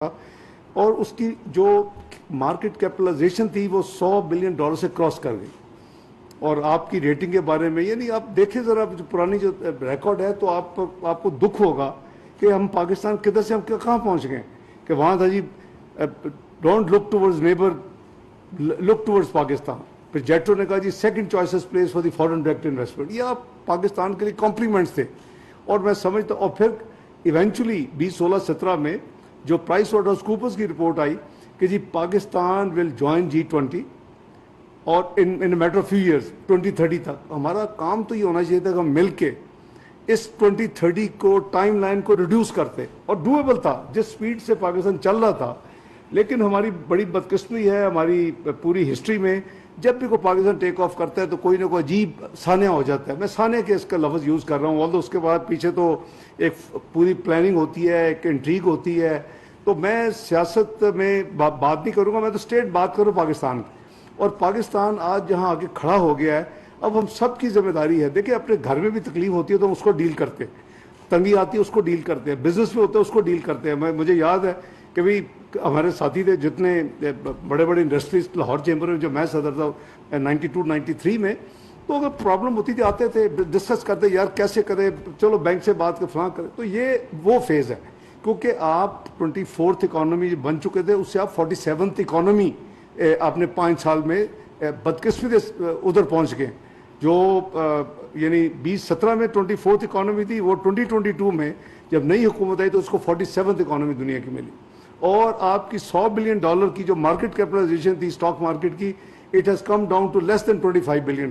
اور اس کی جو مارکیٹ کیپٹلائزیشن تھی وہ $100 بلین سے کراس کر گئی. اور آپ کی ریٹنگ کے بارے میں یعنی آپ دیکھیں ذرا جو پرانی جو ریکارڈ ہے تو آپ کو دکھ ہوگا کہ ہم پاکستان کدھر سے ہم کہاں پہنچ گئے کہ وہاں تھا جی don't look towards neighbour look towards Pakistan. پھر جیٹرو نے کہا جی second choices place for the foreign direct investment. یہ آپ پاکستان کے لیے کمپلیمنٹس تھے. اور میں سمجھتا اور پھر ایونچولی 2016-17 میں جو پرائس واٹرز کوپرز کی رپورٹ آئی کہ جی پاکستان ول جوائن G20 اور in matter of few years 2030 تک. ہمارا کام تو یہ ہونا چاہیے تھا کہ ہم مل کے اس 2030 کو ٹائم لائن کو ریڈیوس کرتے اور ڈویبل تھا جس سپیڈ سے پاکستان چل رہا تھا. لیکن ہماری بڑی بدقسمتی ہے ہماری پوری ہسٹری میں جب بھی کوئی پاکستان ٹیک آف کرتا ہے تو کوئی نہ کوئی عجیب سانحہ ہو جاتا ہے. میں سانحے کے اس کا لفظ یوز کر رہا ہوں اور اس کے بعد پیچھے تو ایک پوری پلاننگ ہوتی ہے ایک انٹریگ ہوتی ہے. تو میں سیاست میں بات نہیں کروں گا میں تو اسٹیٹ بات کروں پاکستان کی. اور پاکستان آج جہاں آگے کھڑا ہو گیا ہے اب ہم سب کی ذمہ داری ہے. دیکھیں اپنے گھر میں بھی تکلیف ہوتی ہے تو ہم اس کو ڈیل کرتے ہیں, تنگی آتی ہے اس کو ڈیل کرتے ہیں, بزنس میں ہوتا ہے اس کو ڈیل کرتے ہیں. مجھے یاد ہے کہ بھائی ہمارے ساتھی تھے جتنے بڑے بڑے انڈسٹریز لاہور چیمبر میں جو میں صدر تھا 92-93 میں, تو اگر پرابلم ہوتی تھی آتے تھے ڈسکس کرتے یار کیسے کریں چلو بینک سے بات کر فلاں کریں. تو یہ وہ فیز ہے کیونکہ آپ 24th اکانومی بن چکے تھے اس سے آپ 47th اکانومی آپ نے 5 سال میں بدقسمتی ادھر پہنچ گئے. جو یعنی 2017 میں 24th اکانومی تھی وہ 2022 میں جب نئی حکومت آئی تو اس کو 47th اکانومی دنیا کی ملی. اور آپ کی $100 بلین کی جو مارکیٹ کیپٹلائزیشن تھی اسٹاک مارکیٹ کی it has come down to less than $25 billion.